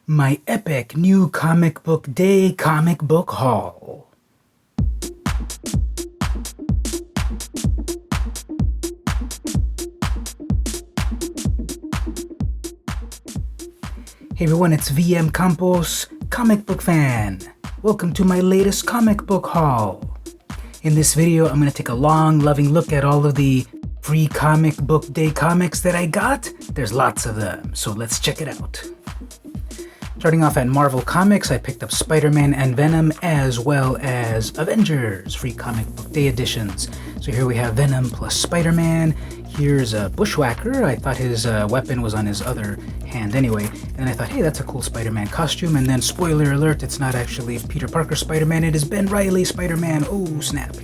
my epic new comic book day comic book haul. Hey everyone, it's VM Campos, comic book fan. Welcome to my latest comic book haul. In this video, I'm going to take a long, loving look at all of the free comic book day comics that I got. There's lots of them, so let's check it out. Starting off at Marvel Comics, I picked up Spider-Man and Venom, as well as Avengers, free comic book day editions. So here we have Venom plus Spider-Man. Here's a Bushwhacker. I thought his weapon was on his other hand anyway. And I thought, hey, that's a cool Spider-Man costume. And then, spoiler alert, it's not actually Peter Parker Spider-Man, it is Ben Reilly Spider-Man. Oh, snap.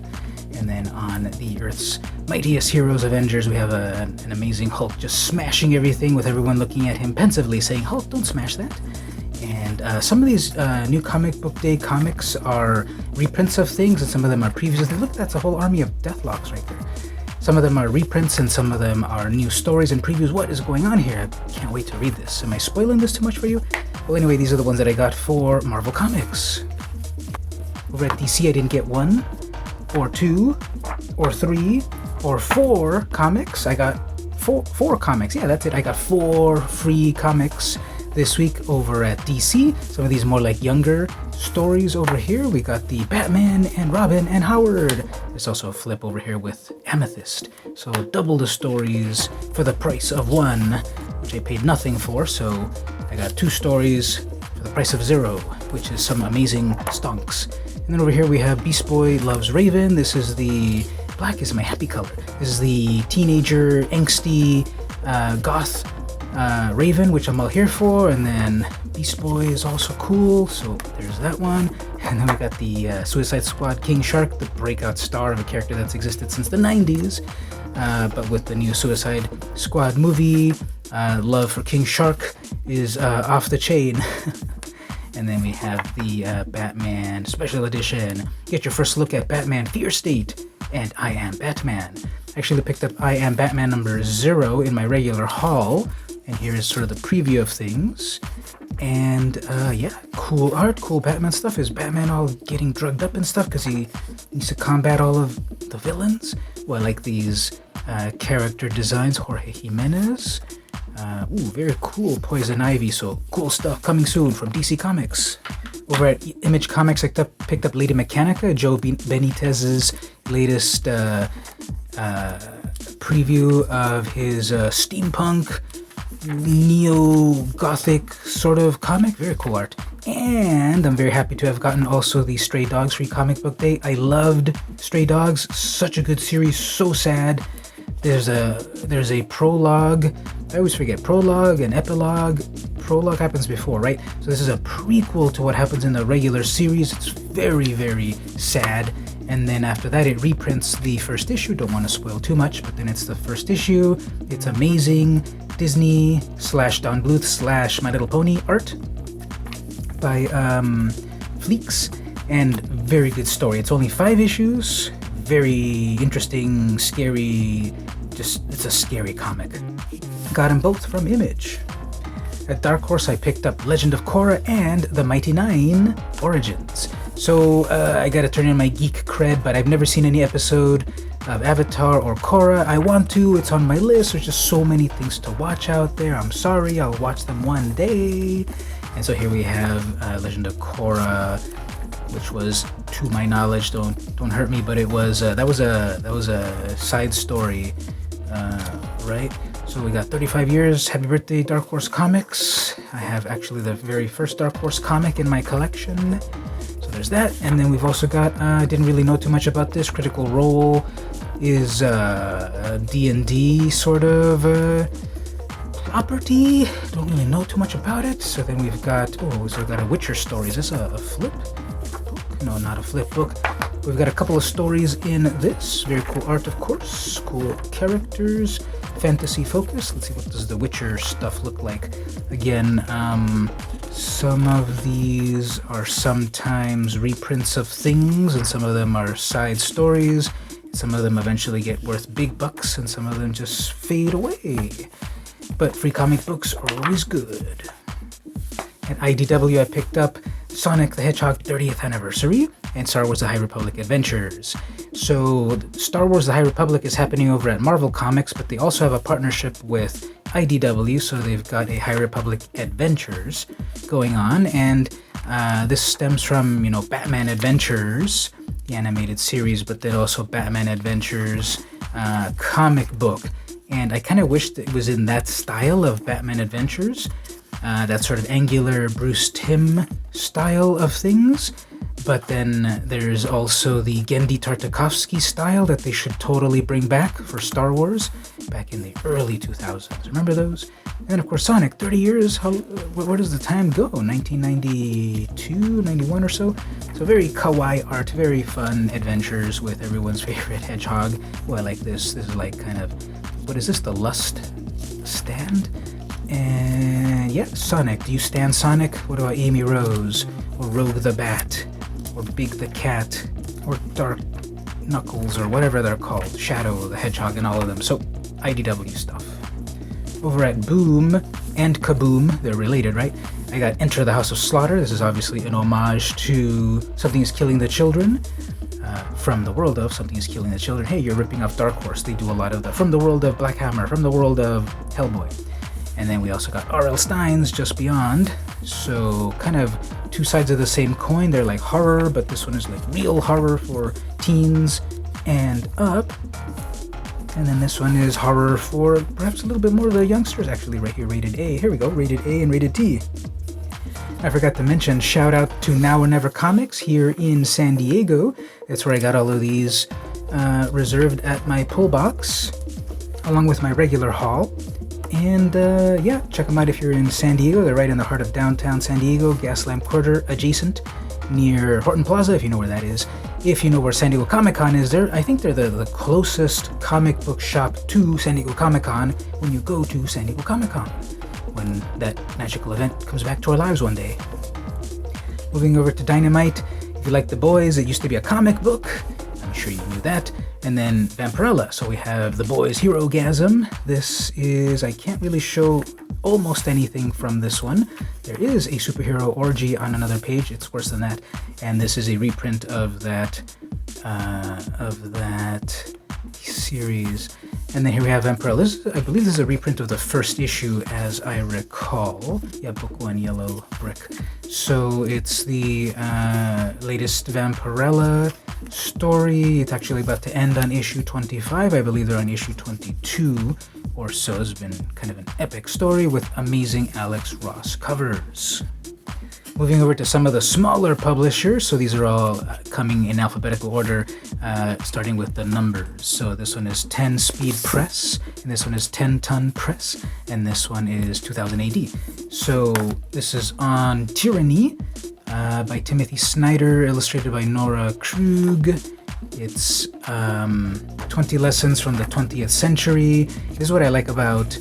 And then on the Earth's Mightiest Heroes Avengers, we have an amazing Hulk just smashing everything with everyone looking at him pensively saying, Hulk, don't smash that. And some of these new comic book day comics are reprints of things, and some of them are previews. Look, that's a whole army of Deathlocks right there. Some of them are reprints, and some of them are new stories and previews. What is going on here? I can't wait to read this. Am I spoiling this too much for you? Well, anyway, these are the ones that I got for Marvel Comics. Over at DC, I didn't get 1, or 2, or 3, or 4 comics. I got four comics. Yeah, that's it. I got 4 free comics this week over at DC. Some of these more like younger stories over here. We got the Batman and Robin and Howard. There's also a flip over here with Amethyst. So double the stories for the price of 1, which I paid nothing for. So I got 2 stories for the price of 0, which is some amazing stonks. And then over here we have Beast Boy Loves Raven. This is the black is my happy color. This is the teenager, angsty, goth Raven, which I'm all here for. And then Beast Boy is also cool, so there's that one. And then we got the Suicide Squad King Shark, the breakout star of a character that's existed since the 90s, but with the new Suicide Squad movie, love for King Shark is off the chain. And then we have the Batman Special Edition. Get your first look at Batman Fear State and I Am Batman. Actually picked up I Am Batman number 0 in my regular haul. And here is sort of the preview of things. And yeah, cool art, cool Batman stuff. Is Batman all getting drugged up and stuff because he needs to combat all of the villains? Well, I like these character designs. Jorge Jimenez. Very cool Poison Ivy. So cool stuff coming soon from DC Comics. Over at Image Comics, I picked up Lady Mechanica, Joe Benitez's latest preview of his steampunk neo-gothic sort of comic. Very cool art. And I'm very happy to have gotten also the Stray Dogs free comic book day. I loved Stray Dogs. Such a good series. So sad. There's a prologue. I always forget. Prologue and epilogue. Prologue happens before, right? So this is a prequel to what happens in the regular series. It's very, very sad. And then after that, it reprints the first issue. Don't want to spoil too much, but then it's the first issue. It's amazing. Disney / Don Bluth / My Little Pony art by Fleeks, and very good story. It's only 5 issues. Very interesting, scary. It's a scary comic. Got them both from Image. At Dark Horse, I picked up Legend of Korra and The Mighty Nine Origins. So I gotta turn in my geek cred, but I've never seen any episode of Avatar or Korra. I want to, it's on my list. There's just so many things to watch out there. I'm sorry, I'll watch them one day. And so here we have Legend of Korra, which was, to my knowledge, don't hurt me, but it was that was a side story, right? So we got 35 years. Happy birthday, Dark Horse Comics. I have actually the very first Dark Horse comic in my collection. So there's that. And then we've also got, I didn't really know too much about this. Critical Role is a D&D sort of property. Don't really know too much about it. So then we've got, so we've got a Witcher story. Is this a flip book? No, not a flip book. We've got a couple of stories in this. Very cool art, of course. Cool characters. Fantasy focus. Let's see, what does the Witcher stuff look like? Again, some of these are sometimes reprints of things, and some of them are side stories. Some of them eventually get worth big bucks, and some of them just fade away. But free comic books are always good. At IDW, I picked up Sonic the Hedgehog 30th Anniversary and Star Wars The High Republic Adventures. So Star Wars The High Republic is happening over at Marvel Comics, but they also have a partnership with IDW, so they've got a High Republic Adventures going on, and this stems from, Batman Adventures, the animated series, but then also Batman Adventures comic book. And I kind of wished it was in that style of Batman Adventures, that sort of angular Bruce Timm style of things. But then there's also the Genndy Tartakovsky style that they should totally bring back for Star Wars back in the early 2000s. Remember those? And then, of course, Sonic, 30 years. Where does the time go? 1992, 91 or so? So very kawaii art, very fun adventures with everyone's favorite hedgehog. Oh, I like this. This is like kind of, what is this? The Lust stand? And yeah, Sonic. Do you stand Sonic? What about Amy Rose? Or Rogue the Bat? Or Big the Cat? Or Dark Knuckles? Or whatever they're called. Shadow the Hedgehog and all of them. So, IDW stuff. Over at Boom and Kaboom, they're related, right? I got Enter the House of Slaughter. This is obviously an homage to Something is Killing the Children. From the world of Something is Killing the Children. Hey, you're ripping off Dark Horse. They do a lot of that. From the world of Black Hammer. From the world of Hellboy. And then we also got R.L. Stine's Just Beyond. So kind of two sides of the same coin. They're like horror, but this one is like real horror for teens and up. And then this one is horror for perhaps a little bit more of the youngsters, actually, right here, rated A. Here we go, rated A and rated T. I forgot to mention, shout out to Now or Never Comics here in San Diego. That's where I got all of these reserved at my pull box, along with my regular haul. And yeah, check them out if you're in San Diego. They're right in the heart of downtown San Diego, Gaslamp Quarter adjacent, near Horton Plaza, if you know where that is. If you know where San Diego Comic-Con is, I think they're the closest comic book shop to San Diego Comic-Con when you go to San Diego Comic-Con, when that magical event comes back to our lives one day. Moving over to Dynamite, if you like The Boys, it used to be a comic book. I'm sure you knew that. And then Vampirella. So we have The Boys Hero-gasm. This is, I can't really show almost anything from this one. There is a superhero orgy on another page. It's worse than that. And this is a reprint of that series. And then here we have Vampirella. I believe this is a reprint of the first issue, as I recall. Yeah, book one, yellow brick. So it's the latest Vampirella story. It's actually about to end on issue 25. I believe they're on issue 22 or so. It's been kind of an epic story with amazing Alex Ross covers. Moving over to some of the smaller publishers. So these are all coming in alphabetical order, starting with the numbers. So this one is 10 Speed Press, and this one is 10 Ton Press, and this one is 2000 AD. So this is on Tyranny, by Timothy Snyder, illustrated by Nora Krug. It's 20 lessons from the 20th century. This is what I like about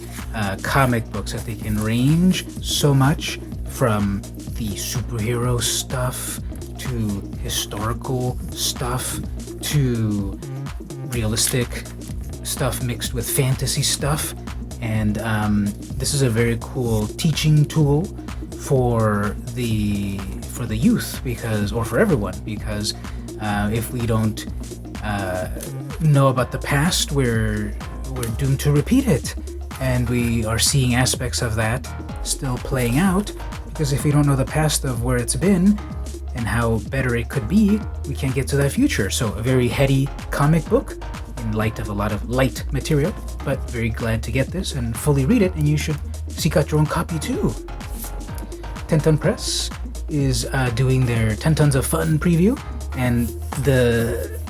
comic books, that they can range so much from the superhero stuff to historical stuff to realistic stuff mixed with fantasy stuff. And this is a very cool teaching tool for the youth, or for everyone, because if we don't know about the past, we're doomed to repeat it, and we are seeing aspects of that still playing out, because if we don't know the past of where it's been and how better it could be, we can't get to that future. So a very heady comic book in light of a lot of light material, but very glad to get this and fully read it, and you should seek out your own copy too. 10 Ton Press is doing their 10 Tons of Fun preview, and the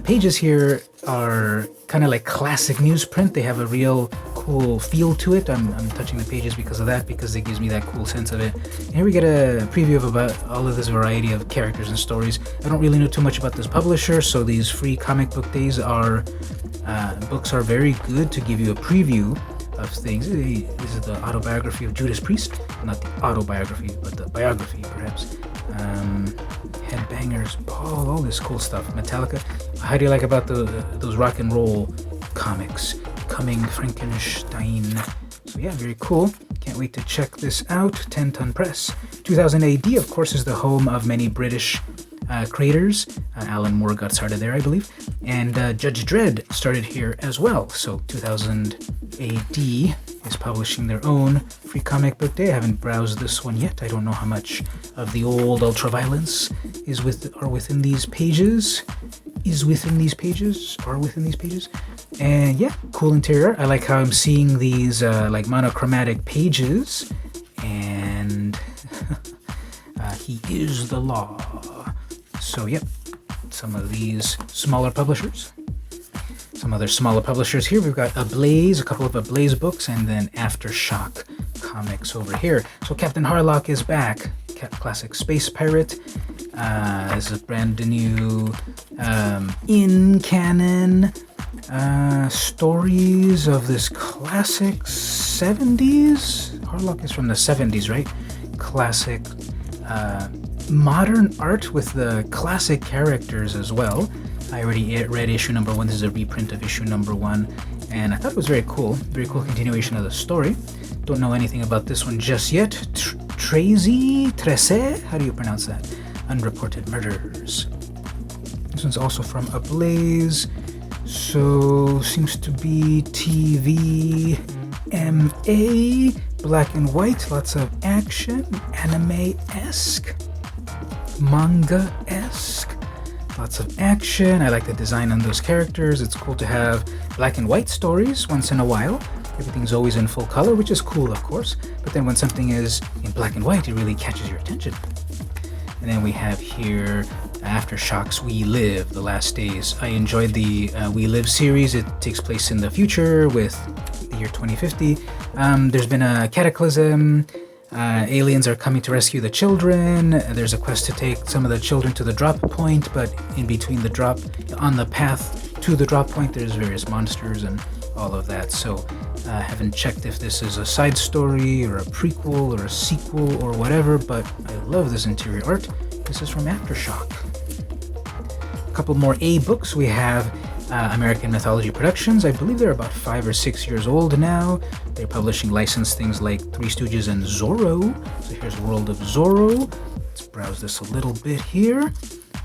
pages here are kind of like classic newsprint. They have a real cool feel to it. I'm touching the pages because of that, because it gives me that cool sense of it. And here we get a preview of about all of this variety of characters and stories. I don't really know too much about this publisher, so these free comic book days books are very good to give you a preview of things. This is the autobiography of Judas Priest. Not the autobiography, but the biography, perhaps. Headbangers Ball, all this cool stuff. Metallica. How do you like about those rock and roll comics? Coming Frankenstein So yeah, very cool. Can't wait to check this out. 10-ton press. 2000 AD, of course, is the home of many British creators. Alan Moore got started there, I believe. And Judge Dredd started here as well. So 2000 AD is publishing their own free comic book day. I haven't browsed this one yet. I don't know how much of the old ultraviolence are within these pages. And yeah, cool interior. I like how I'm seeing these like monochromatic pages. And he is the law. So yep, some of these smaller publishers. Some other smaller publishers here. We've got Ablaze, a couple of Ablaze books, and then Aftershock Comics over here. So Captain Harlock is back. Classic space pirate. This is a brand new in-canon stories of this classic 70s. Harlock is from the 70s, right? Classic modern art with the classic characters as well. I already read issue number 1. This is a reprint of issue number 1, and I thought it was very cool. Very cool continuation of the story. Don't know anything about this one just yet. Trece? How do you pronounce that? Unreported Murders. This one's also from Ablaze. So, seems to be TV, MA, black and white, lots of action, anime-esque, manga-esque. Lots of action. I like the design on those characters. It's cool to have black and white stories once in a while. Everything's always in full color, which is cool, of course. But then when something is in black and white, it really catches your attention. And then we have here Aftershocks We Live, The Last Days. I enjoyed the We Live series. It takes place in the future with the year 2050. There's been a cataclysm. Aliens are coming to rescue the children. There's a quest to take some of the children to the drop point, but in between the drop, on the path to the drop point, there's various monsters and all of that. So I haven't checked if this is a side story or a prequel or a sequel or whatever, but I love this interior art. This is from Aftershock. A couple more A books. We have American Mythology Productions. I believe they're about 5 or 6 years old now. They're publishing licensed things like Three Stooges and Zorro. So here's World of Zorro. Let's browse this a little bit here.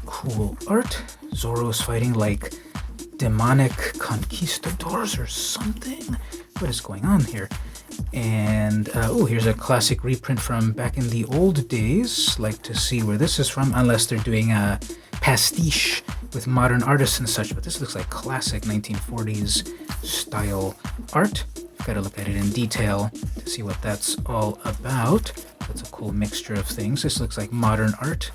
Cool art. Zorro's fighting like demonic conquistadors or something. What is going on here? And here's a classic reprint from back in the old days. Like to see where this is from, unless they're doing a pastiche with modern artists and such, but this looks like classic 1940s style art. Got to look at it in detail to see what that's all about. That's a cool mixture of things. This looks like modern art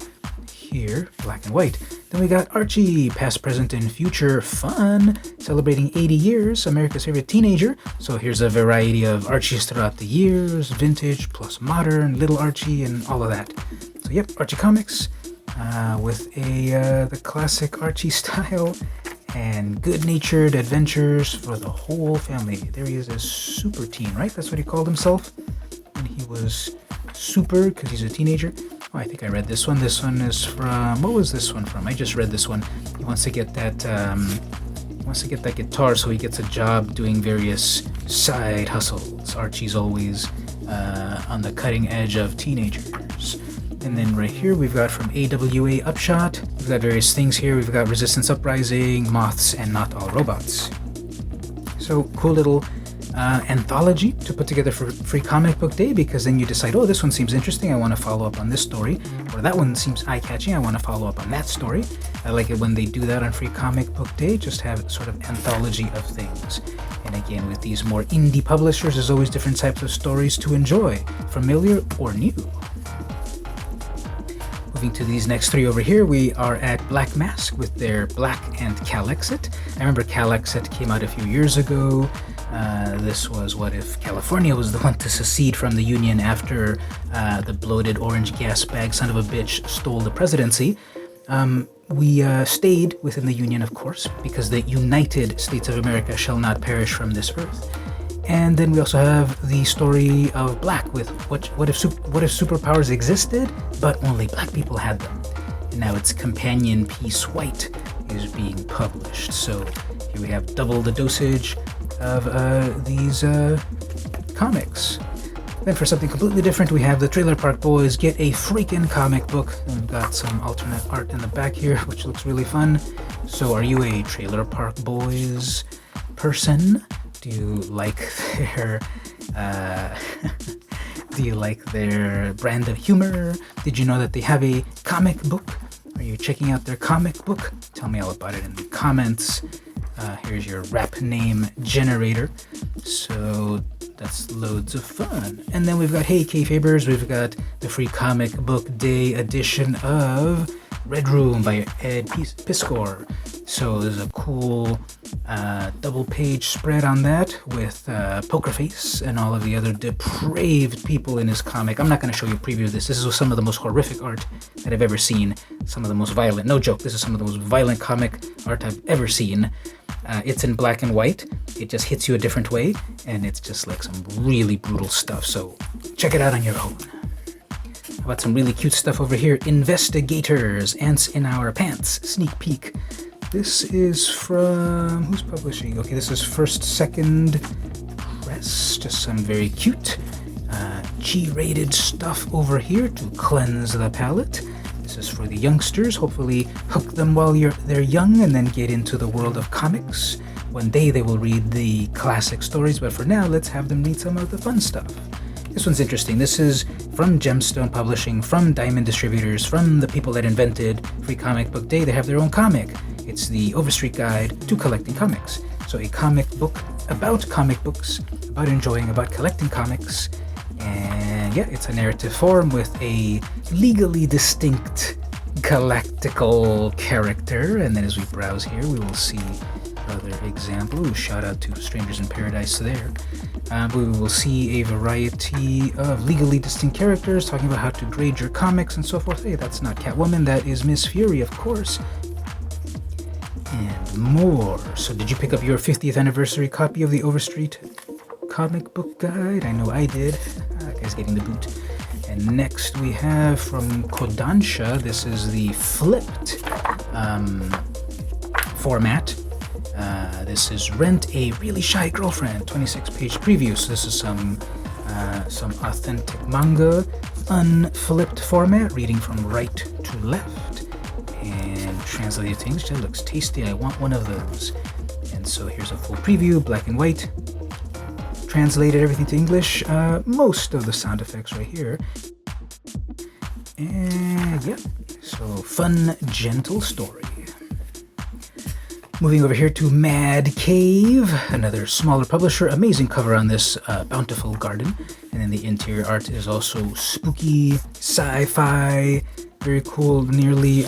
here, black and white. Then we got Archie, past, present, and future fun, celebrating 80 years, America's favorite teenager. So here's a variety of Archies throughout the years, vintage plus modern, little Archie, and all of that. So yep, Archie Comics. With the classic Archie style and good-natured adventures for the whole family. There he is as super teen, right? That's what he called himself when he was super, because he's a teenager. Oh, I think I read this one. This one is from, what was this one from? I just read this one. He wants to get that guitar, so he gets a job doing various side hustles. Archie's always on the cutting edge of teenagers. And then right here we've got from AWA Upshot. We've got various things here. We've got Resistance Uprising, Moths, and Not All Robots. So cool little anthology to put together for Free Comic Book Day, because then you decide, oh, this one seems interesting, I want to follow up on this story, or that one seems eye-catching, I want to follow up on that story. I like it when they do that on Free Comic Book Day, just have sort of anthology of things. And again, with these more indie publishers, there's always different types of stories to enjoy, familiar or new. Moving to these next three over here, we are at Black Mask with their Black and Calexit. I remember Calexit came out a few years ago. This was what if California was the one to secede from the Union after the bloated orange gas bag son of a bitch stole the presidency. We stayed within the Union, of course, because the United States of America shall not perish from this earth. And then we also have the story of Black with what if superpowers existed, but only black people had them. And now its companion piece, White, is being published. So here we have double the dosage of these Comics. Then for something completely different, we have the Trailer Park Boys Get a Freakin' Comic Book. And we've got some alternate art in the back here, which looks really fun. So are you a Trailer Park Boys person? Do you like their do you like their brand of humor? Did you know that they have a comic book? Are you checking out their comic book? Tell me all about it in the comments. Here's your rap name generator. So that's loads of fun. And then we've got, hey Kayfabers, we've got the free comic book day edition of Red Room by Ed Piskor. So there's a cool double page spread on that with Poker Face and all of the other depraved people in his comic. I'm not going to show you a preview of this. This is some of the most horrific art that I've ever seen. Some of the most violent, no joke, this is some of the most violent comic art I've ever seen. It's in black and white. It just hits you a different way, and it's just like some really brutal stuff. So check it out on your own. How about some really cute stuff over here? Investigators, Ants in Our Pants, sneak peek. This is from, who's publishing? Okay, this is First Second Press. Just some very cute G-rated stuff over here to cleanse the palate. This is for the youngsters. Hopefully hook them while they're young and then get into the world of comics. One day they will read the classic stories, but for now, let's have them read some of the fun stuff. This one's interesting. This is from Gemstone Publishing, from Diamond Distributors, from the people that invented Free Comic Book Day. They have their own comic. It's the Overstreet Guide to Collecting Comics. So a comic book about comic books, about enjoying, about collecting comics. And yeah, it's a narrative form with a legally distinct galactical character. And then as we browse here, we will see other examples. Shout out to Strangers in Paradise there. We will see a variety of legally distinct characters talking about how to grade your comics and so forth. Hey, that's not Catwoman, that is Miss Fury, of course. And more. So did you pick up your 50th anniversary copy of the Overstreet Comic Book Guide? I know I did. That guy's getting the boot. And next we have from Kodansha, this is the flipped format. This is Rent a Really Shy Girlfriend, 26-page preview. So this is some authentic manga, unflipped format, reading from right to left, and translated to English. That looks tasty. I want one of those. And so here's a full preview, black and white. Translated everything to English. Most of the sound effects right here. And yeah, so fun, gentle story. Moving over here to Mad Cave, another smaller publisher. Amazing cover on this bountiful garden. And then the interior art is also spooky, sci-fi, very cool, nearly,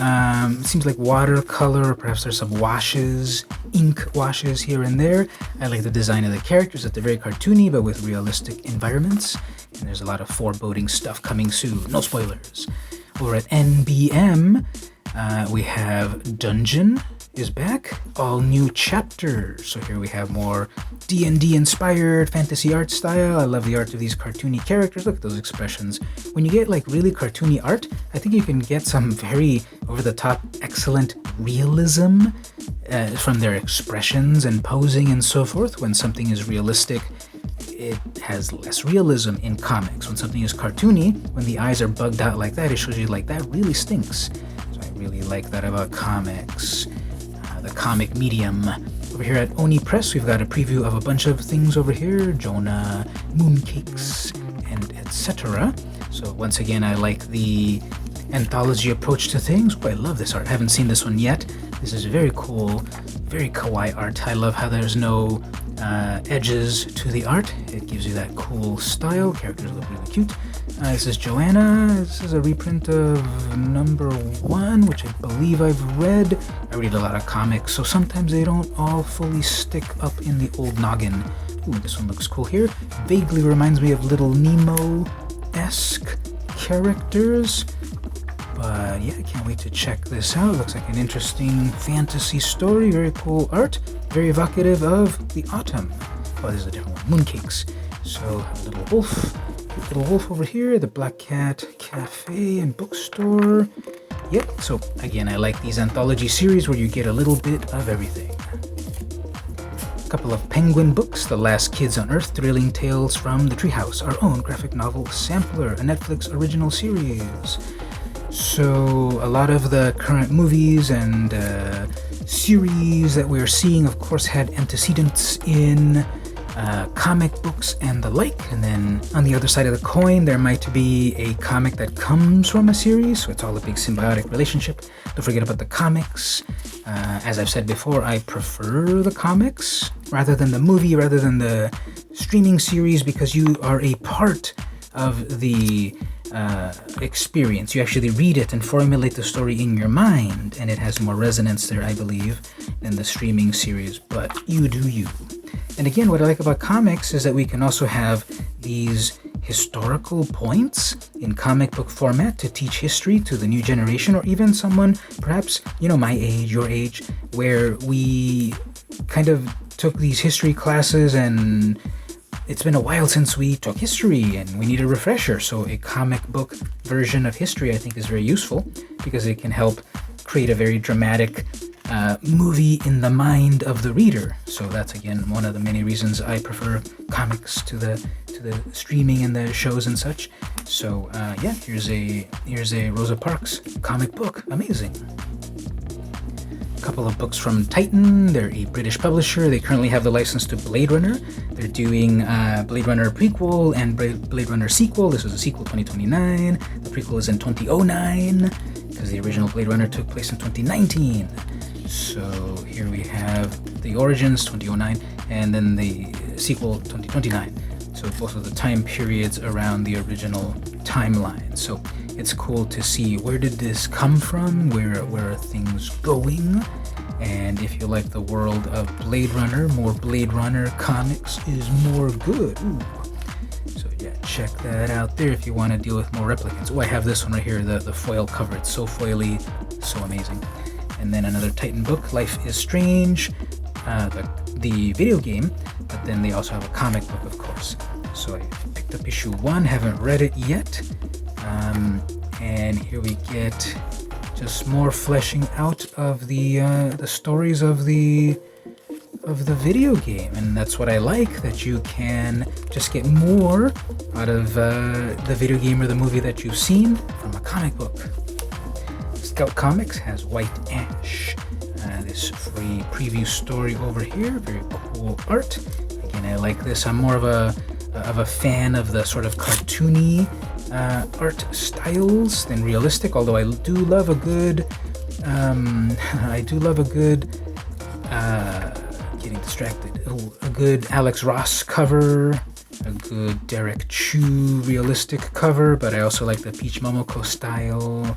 seems like watercolor, perhaps there's some washes, ink washes here and there. I like the design of the characters, that they're very cartoony, but with realistic environments. And there's a lot of foreboding stuff coming soon, no spoilers. Over at NBM, we have Dungeon is back, all new chapters. So here we have more D&D inspired fantasy art style. I love the art of these cartoony characters. Look at those expressions. When you get like really cartoony art, I think you can get some very over-the-top excellent realism from their expressions and posing and so forth. When something is realistic, it has less realism in comics. When something is cartoony, when the eyes are bugged out like that, it shows you like that really stinks. So I really like that about comics. The comic medium. Over here at Oni Press, we've got a preview of a bunch of things over here, Jonah, mooncakes, and etc. So once again, I like the anthology approach to things. Oh, I love this art. I haven't seen this one yet. This is very cool, very kawaii art. I love how there's no edges to the art. It gives you that cool style. Characters look really cute. This is Joanna. This is a reprint of #1, which I believe I've read. I read a lot of comics, so sometimes they don't all fully stick up in the old noggin. Ooh, this one looks cool here. Vaguely reminds me of Little Nemo-esque characters. But yeah, I can't wait to check this out. It looks like an interesting fantasy story. Very cool art. Very evocative of the autumn. Oh, this is a different one. Mooncakes. So, a little wolf. Little wolf over here. The Black Cat Cafe and Bookstore. Yep. So, again, I like these anthology series where you get a little bit of everything. A couple of Penguin books, The Last Kids on Earth, Thrilling Tales from the Treehouse, our own graphic novel sampler, a Netflix original series. So a lot of the current movies and series that we're seeing, of course, had antecedents in comic books and the like. And then on the other side of the coin, there might be a comic that comes from a series, so it's all a big symbiotic relationship. Don't forget about the comics. As I've said before, I prefer the comics rather than the movie, rather than the streaming series, because you are a part of the experience. You actually read it and formulate the story in your mind, and it has more resonance there, I believe, than the streaming series, but you do you. And again, what I like about comics is that we can also have these historical points in comic book format to teach history to the new generation, or even someone perhaps, my age, your age, where we kind of took these history classes and it's been a while since we took history and we need a refresher. So a comic book version of history, I think, is very useful because it can help create a very dramatic movie in the mind of the reader. So that's, again, one of the many reasons I prefer comics to the streaming and the shows and such. So here's a Rosa Parks comic book. Amazing. Couple of books from Titan. They're a British publisher. They currently have the license to Blade Runner. They're doing Blade Runner prequel and Blade Runner sequel. This was a sequel 2029. The prequel is in 2009 because the original Blade Runner took place in 2019. So here we have the origins 2009 and then the sequel 2029. So both of the time periods around the original timeline. So it's cool to see where did this come from, where are things going, and if you like the world of Blade Runner, more Blade Runner comics is more good. Ooh. So yeah, check that out there if you want to deal with more replicants. Oh, I have this one right here, the foil cover. It's so foily, so amazing. And then another Titan book, Life is Strange, the video game, but then they also have a comic book, of course. So I picked up issue 1, haven't read it yet. And here we get just more fleshing out of the stories of the video game, and that's what I like, that you can just get more out of the video game or the movie that you've seen from a comic book. Scout Comics has White Ash. This free preview story over here, very cool art. Again, I like this. I'm more of a fan of the sort of cartoony art styles than realistic, although I do love a good getting distracted. A good Alex Ross cover, a good Derek Chu realistic cover, but I also like the Peach Momoko style,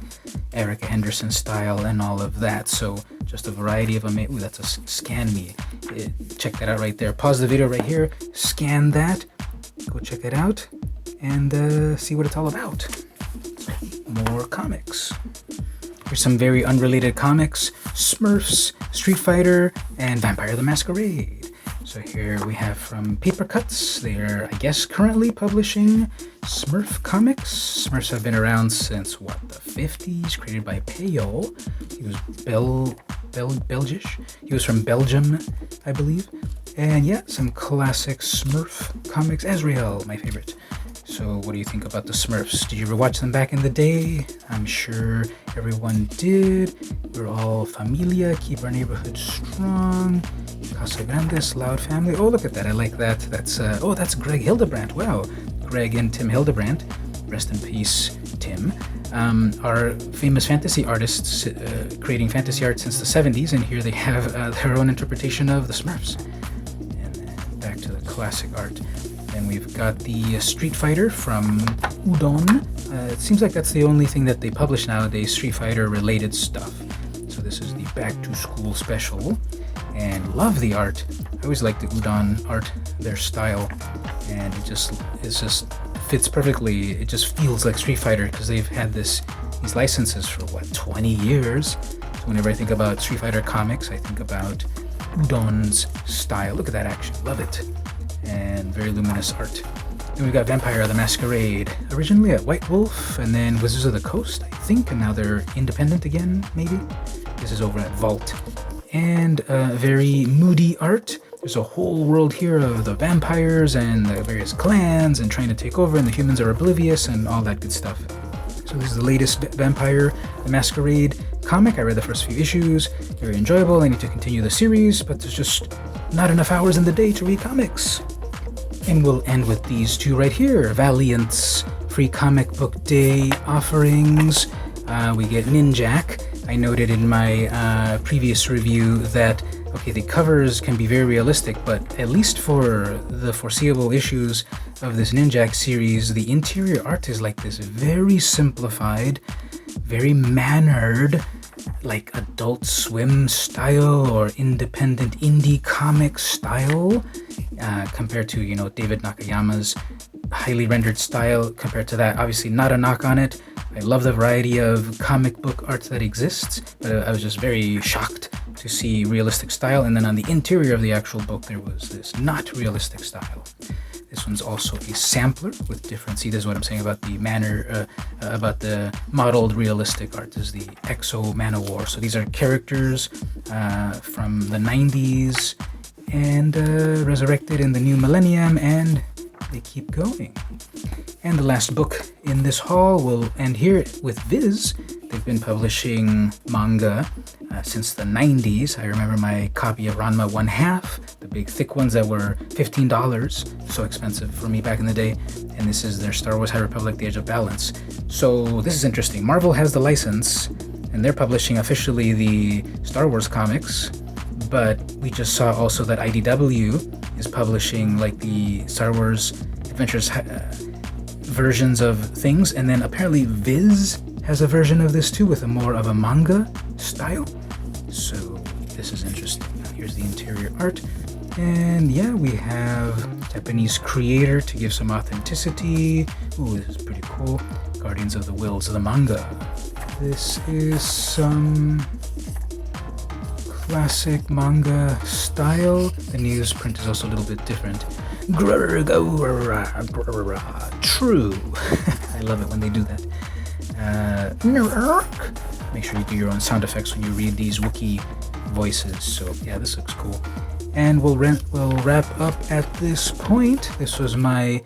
Erica Henderson style, and all of that. So just a variety of them. Ooh, that's a scan me. Check that out right there. Pause the video right here, scan that, go check it out, and see what it's all about. More comics. Here's some very unrelated comics: Smurfs, Street Fighter, and Vampire the Masquerade. So here we have from Paper Cuts. They're, I guess, currently publishing Smurf comics. Smurfs have been around since, the 50s, created by Peyo. He was Belgish. He was from Belgium, I believe. And yeah, some classic Smurf comics. Azrael, my favorite. So what do you think about the Smurfs? Did you ever watch them back in the day? I'm sure everyone did. We're all familia, keep our neighborhood strong. Casa Grandes, Loud Family. Oh, look at that. I like that. That's Greg Hildebrandt. Wow. Greg and Tim Hildebrandt. Rest in peace, Tim. Are famous fantasy artists creating fantasy art since the 70s, and here they have their own interpretation of the Smurfs. And then back to the classic art. Then we've got the Street Fighter from Udon. It seems like that's the only thing that they publish nowadays, Street Fighter related stuff. So this is the Back to School special. And love the art. I always like the Udon art, their style, and it just fits perfectly. It just feels like Street Fighter because they've had these licenses for 20 years. So whenever I think about Street Fighter comics, I think about Udon's style. Look at that action, love it, and very luminous art. Then we've got Vampire the Masquerade, originally at White Wolf, and then Wizards of the Coast, I think, and now they're independent again, maybe. This is over at Vault. And very moody art. there's a whole world here of the vampires and the various clans and trying to take over, and the humans are oblivious and all that good stuff. So this is the latest Vampire the Masquerade comic. I read the first few issues, very enjoyable. I need to continue the series, but there's just not enough hours in the day to read comics. And we'll end with these two right here, Valiant's free comic book day offerings. We get Ninjak. I noted in my previous review that, okay, the covers can be very realistic, but at least for the foreseeable issues of this Ninjak series, the interior art is like this very simplified, very mannered, like Adult Swim style or independent indie comic style, compared to, David Nakayama's highly rendered style. Compared to that, obviously not a knock on it. I love the variety of comic book art that exists, but I was just very shocked to see realistic style. And then on the interior of the actual book, there was this not realistic style. This one's also a sampler with different. See, this is what I'm saying about the manner, about the modeled realistic art. This is the Exo Manowar. So these are characters from the 90s and resurrected in the new millennium, and they keep going. And the last book in this haul will end here with Viz. They've been publishing manga since the 90s. I remember my copy of Ranma 1/2, the big thick ones that were $15, so expensive for me back in the day. And this is their Star Wars High Republic, The Edge of Balance. So this is interesting. Marvel has the license, and they're publishing officially the Star Wars comics. But we just saw also that IDW is publishing like the Star Wars Adventures versions of things, and then apparently Viz has a version of this too with a more of a manga style. So this is interesting. Now here's the interior art, and yeah, we have Japanese creator to give some authenticity. Ooh, this is pretty cool. Guardians of the Wills of the manga. This is some classic manga style. The newsprint is also a little bit different. True. I love it when they do that. Make sure you do your own sound effects when you read these Wookiee voices. So yeah, this looks cool. And we'll wrap up at this point. This was my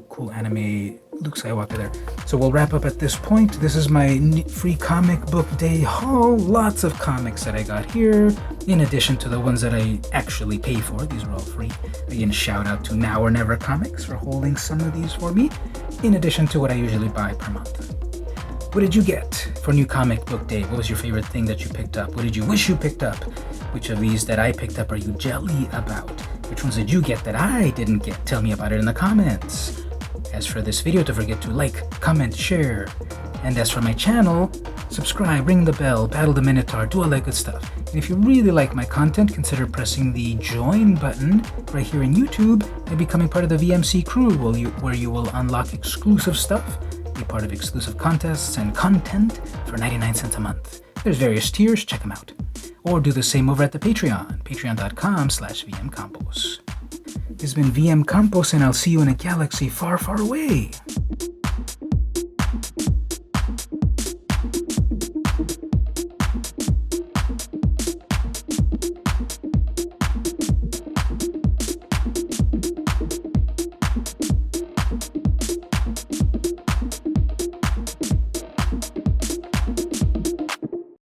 cool anime Luke Skywalker there. So we'll wrap up at this point. This is my free comic book day haul. Lots of comics that I got here, in addition to the ones that I actually pay for. These are all free. Again, shout out to Now or Never Comics for holding some of these for me, in addition to what I usually buy per month. What did you get for New Comic Book Day? What was your favorite thing that you picked up? What did you wish you picked up? Which of these that I picked up are you jelly about? Which ones did you get that I didn't get? Tell me about it in the comments. As for this video, don't forget to like, comment, share. And as for my channel, subscribe, ring the bell, battle the Minotaur, do all that good stuff. And if you really like my content, consider pressing the join button right here in YouTube and becoming part of the VmCrew, where you will unlock exclusive stuff, be part of exclusive contests and content for 99 cents a month. There's various tiers, check them out. Or do the same over at the Patreon, patreon.com/VmCampos. This has been VM Campos, and I'll see you in a galaxy far, far away.